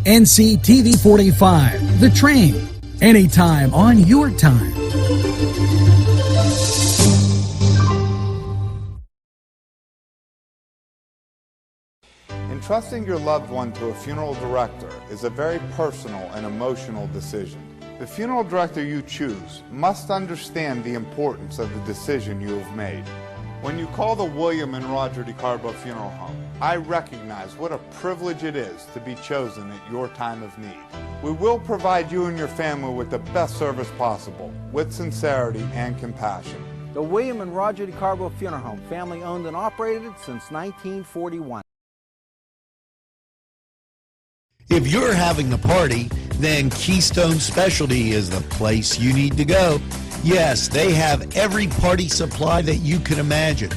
NCTV45, The Train, anytime on your time. Entrusting your loved one to a funeral director is a very personal and emotional decision. The funeral director you choose must understand the importance of the decision you have made. When you call the William and Roger DeCarbo Funeral Home, I recognize what a privilege it is to be chosen at your time of need. We will provide you and your family with the best service possible, with sincerity and compassion. The William and Roger DeCarbo Funeral Home, family owned and operated since 1941. If you're having a party, then Keystone Specialty is the place you need to go. Yes, they have every party supply that you can imagine.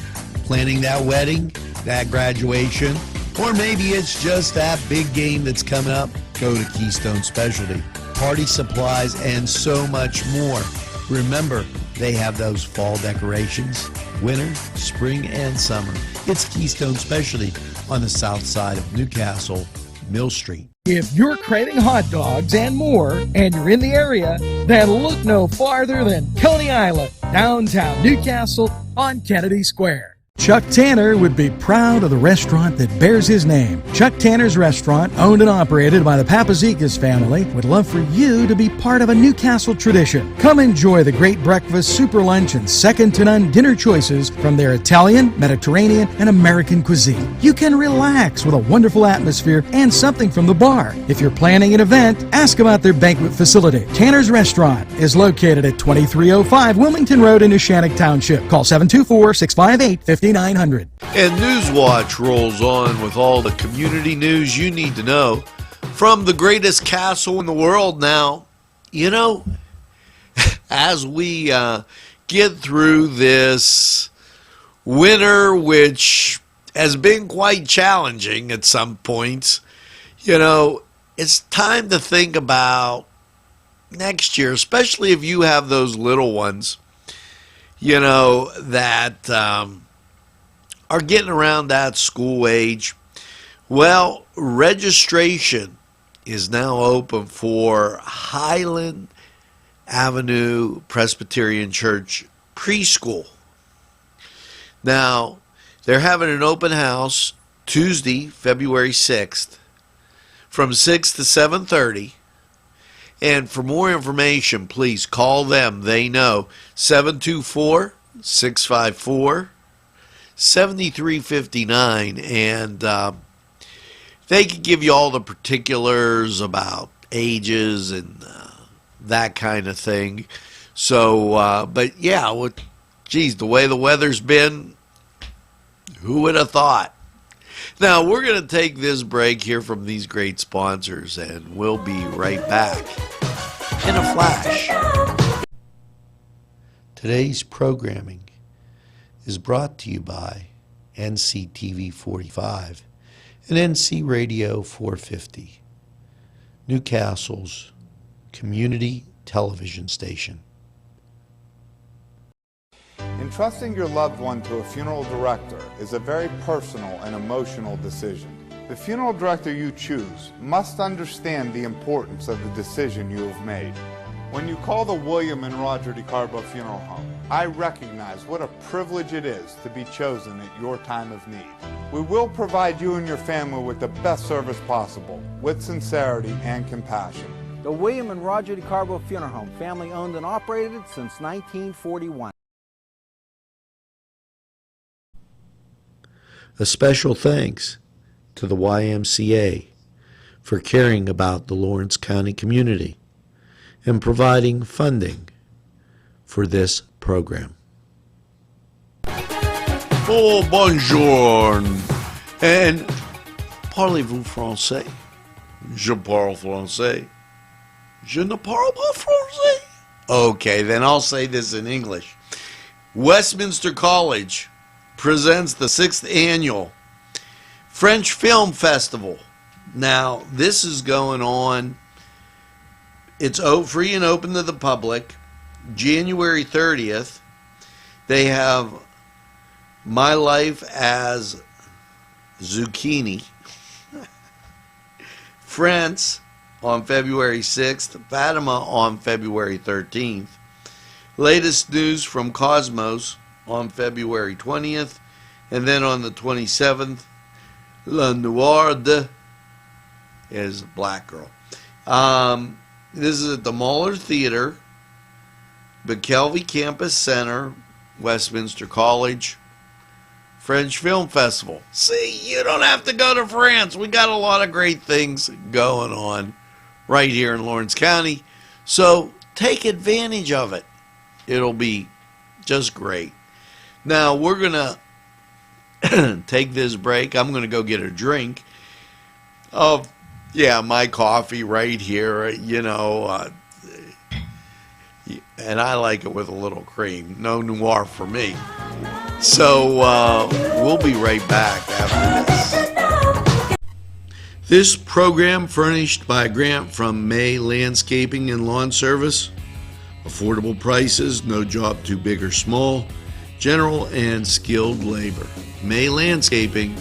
Planning that wedding, that graduation, or maybe it's just that big game that's coming up, go to Keystone Specialty. Party supplies and so much more. Remember, they have those fall decorations, winter, spring, and summer. It's Keystone Specialty on the south side of Newcastle, Mill Street. If you're craving hot dogs and more, and you're in the area, then look no farther than Coney Island, downtown Newcastle on Kennedy Square. Chuck Tanner would be proud of the restaurant that bears his name. Chuck Tanner's Restaurant, owned and operated by the Papazikas family, would love for you to be part of a Newcastle tradition. Come enjoy the great breakfast, super lunch, and second-to-none dinner choices from their Italian, Mediterranean, and American cuisine. You can relax with a wonderful atmosphere and something from the bar. If you're planning an event, ask about their banquet facility. Tanner's Restaurant is located at 2305 Wilmington Road in Neshannock Township. Call 724-658-5900. And NewsWatch rolls on with all the community news you need to know from the greatest castle in the world now. You know, as we get through this winter, which has been quite challenging at some points, you know, it's time to think about next year, especially if you have those little ones, you know, that are getting around that school age. Well, registration is now open for Highland Avenue Presbyterian Church preschool. Now, they're having an open house Tuesday, February 6th from 6 to 7:30. And for more information, please call them. They know 724-654-7359, and they can give you all the particulars about ages and that kind of thing. So, but yeah, geez, the way the weather's been, who would have thought? Now, we're going to take this break here from these great sponsors, and we'll be right back in a flash. Today's programming is brought to you by NCTV45 and NC Radio 450, Newcastle's community television station. Entrusting your loved one to a funeral director is a very personal and emotional decision. The funeral director you choose must understand the importance of the decision you have made. When you call the William and Roger DeCarbo Funeral Home, I recognize what a privilege it is to be chosen at your time of need. We will provide you and your family with the best service possible, with sincerity and compassion. The William and Roger DeCarbo Funeral Home, family owned and operated since 1941. A special thanks to the YMCA for caring about the Lawrence County community and providing funding for this program. Oh, bonjour. And parlez-vous français? Je parle français. Je ne parle pas français. Okay, then I'll say this in English. Westminster College presents the 6th annual French Film Festival. Now, this is going on. It's free and open to the public. January 30th, they have My Life as Zucchini. France on February 6th, Fatima on February 13th. Latest news from Cosmos on February 20th, and then on the 27th, La Noire is a black girl. This is at the Mahler Theater, McKelvey Campus Center, Westminster College, French Film Festival. See, you don't have to go to France. We got a lot of great things going on right here in Lawrence County, so take advantage of it. It'll be just great. Now, we're going to take this break. I'm going to go get a drink of, my coffee right here, and I like it with a little cream. No noir for me. So we'll be right back after this. This program furnished by a grant from May Landscaping and Lawn Service. Affordable prices, no job too big or small. General and skilled labor. May Landscaping.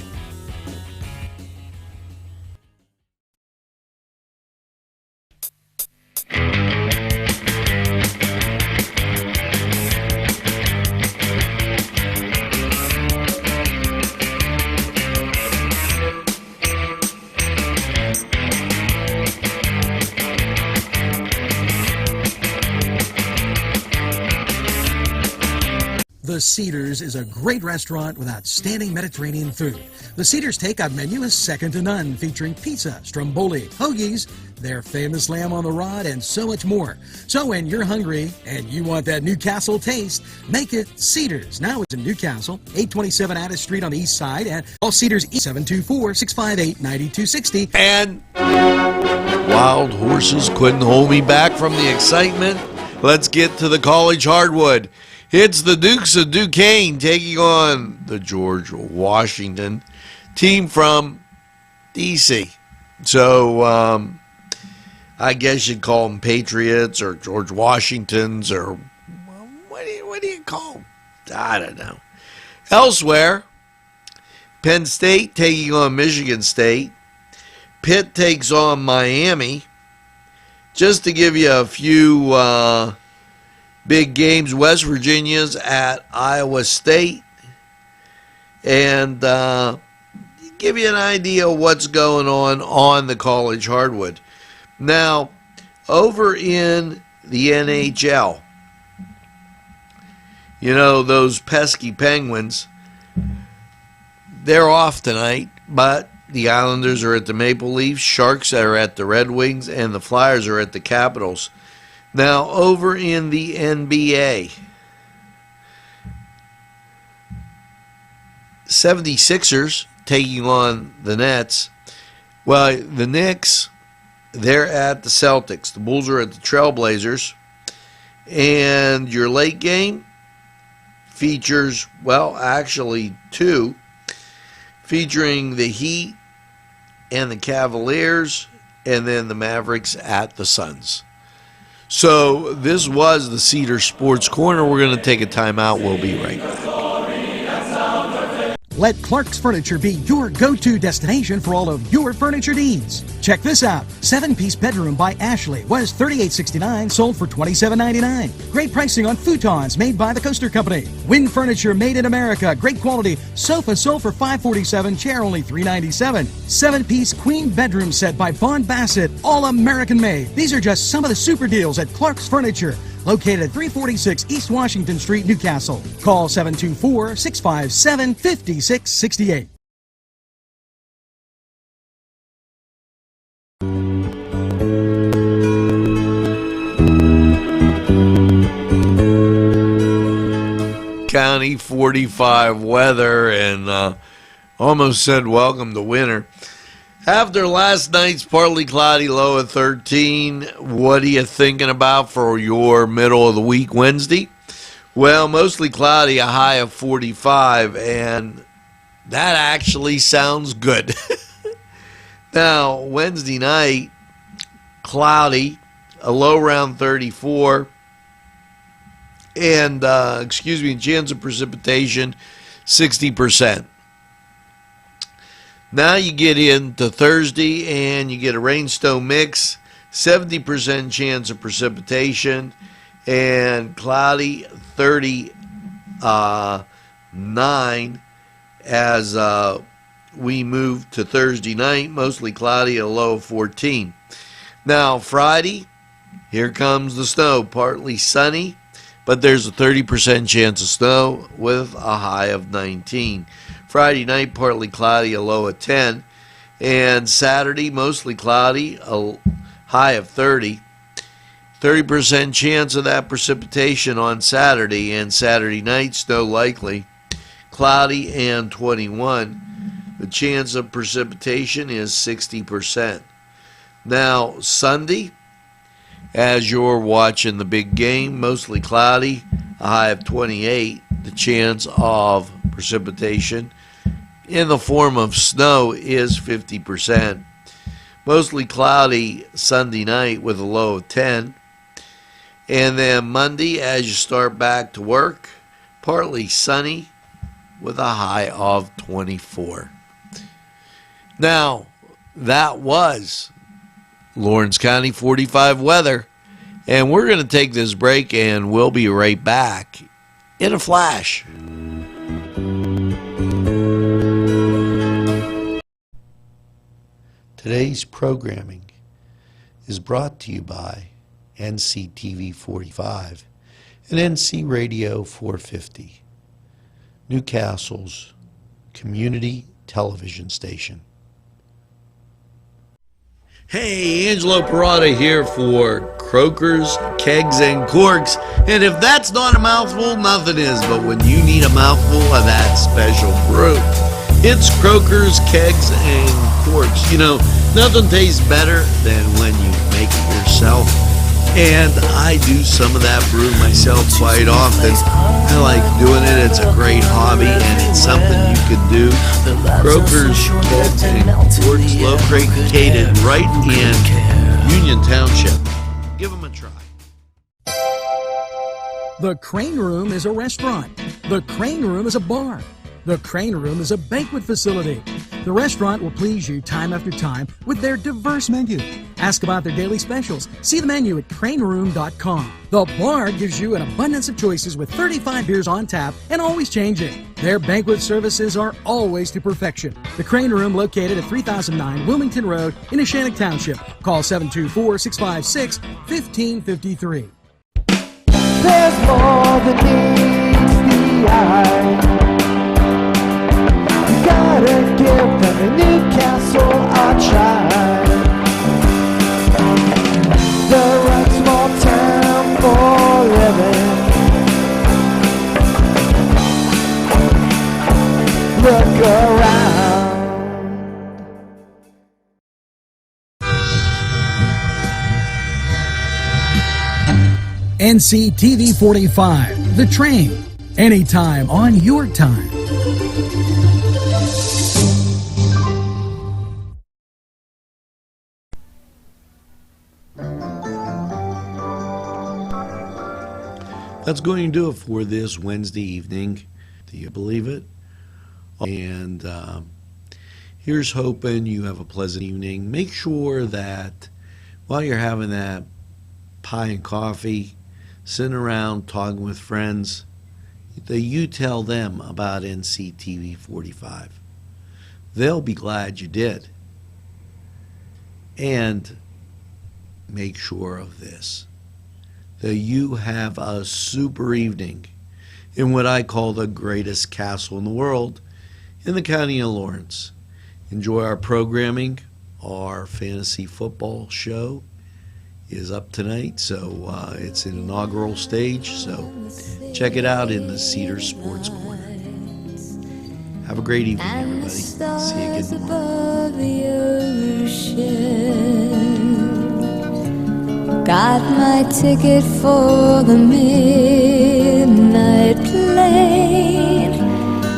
The Cedars is a great restaurant with outstanding Mediterranean food. The Cedars takeout menu is second to none, featuring pizza, stromboli, hoagies, their famous lamb on the rod, and so much more. So when you're hungry and you want that Newcastle taste, make it Cedars. Now it's in Newcastle, 827 Addis Street on the east side, and all Cedars 724-658-9260. And wild horses couldn't hold me back from the excitement. Let's get to the college hardwood. It's the Dukes of Duquesne taking on the George Washington team from D.C. So I guess you'd call them Patriots or George Washingtons, or what do you call them? I don't know. Elsewhere, Penn State taking on Michigan State. Pitt takes on Miami. Just to give you a few big games, West Virginia's at Iowa State. And give you an idea of what's going on the college hardwood. Now, over in the NHL, those pesky Penguins, they're off tonight, but the Islanders are at the Maple Leafs, Sharks are at the Red Wings, and the Flyers are at the Capitals. Now, over in the NBA, 76ers taking on the Nets. Well, the Knicks, they're at the Celtics. The Bulls are at the Trailblazers. And your late game features, actually two, featuring the Heat and the Cavaliers, and then the Mavericks at the Suns. So this was the Cedar Sports Corner. We're going to take a timeout. We'll be right back. Let Clark's Furniture be your go-to destination for all of your furniture needs. Check this out. 7-piece bedroom by Ashley was $38.69, sold for $27.99. Great pricing on futons made by the Coaster Company. Wind Furniture made in America. Great quality. Sofa sold for $547, chair only $397. 7-piece queen bedroom set by Vaughn Bassett, all American made. These are just some of the super deals at Clark's Furniture, located at 346 East Washington Street, Newcastle. Call 724-657-5668. County 45 weather, and almost said welcome to winter. After last night's partly cloudy low of 13, what are you thinking about for your middle of the week Wednesday? Well, mostly cloudy, a high of 45, and that actually sounds good. Now, Wednesday night, cloudy, a low around 34, and, chance of precipitation, 60%. Now you get into Thursday and you get a rain-snow mix, 70% chance of precipitation, and cloudy 39 as we move to Thursday night, mostly cloudy, a low of 14. Now Friday, here comes the snow, partly sunny, but there's a 30% chance of snow with a high of 19. Friday night, partly cloudy, a low of 10. And Saturday, mostly cloudy, a high of 30. 30% chance of that precipitation on Saturday, and Saturday night, snow likely, cloudy and 21. The chance of precipitation is 60%. Now, Sunday, as you're watching the big game, mostly cloudy, a high of 28. The chance of precipitation in the form of snow is 50%. Mostly cloudy Sunday night with a low of 10. And then Monday, as you start back to work, partly sunny with a high of 24. Now, that was Lawrence County 45 weather. And we're going to take this break and we'll be right back in a flash. Today's programming is brought to you by NCTV45 and NC Radio 450, Newcastle's community television station. Hey, Angelo Perrotta here for Croakers, Kegs, and Corks. And if that's not a mouthful, nothing is. But when you need a mouthful of that special brew, it's Croakers, Kegs, and Corks. You know, nothing tastes better than when you make it yourself. And I do some of that brew myself quite often. I like doing it. It's a great hobby, and it's something you can do. Croakers, Kegs, and Corks, located right in Union Township. Give them a try. The Crane Room is a restaurant. The Crane Room is a bar. The Crane Room is a banquet facility. The restaurant will please you time after time with their diverse menu. Ask about their daily specials. See the menu at craneroom.com. The bar gives you an abundance of choices with 35 beers on tap and always changing. Their banquet services are always to perfection. The Crane Room, located at 3009 Wilmington Road in Neshannock Township. Call 724-656-1553. There's more than meets the eye. Gotta give them a Newcastle a try. They're a small town for living. Look around. NCTV45, The Train, anytime on your time. That's going to do it for this Wednesday evening. Do you believe it? And here's hoping you have a pleasant evening. Make sure that while you're having that pie and coffee, sitting around talking with friends, that you tell them about NCTV45. They'll be glad you did. And make sure of this, that you have a super evening in what I call the greatest castle in the world, in the county of Lawrence. Enjoy our programming. Our fantasy football show is up tonight, so it's an inaugural stage, so check it out in the Cedar Sports Corner. Have a great evening, everybody. See you again tomorrow. Got my ticket for the midnight plane,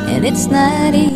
and it's not easy.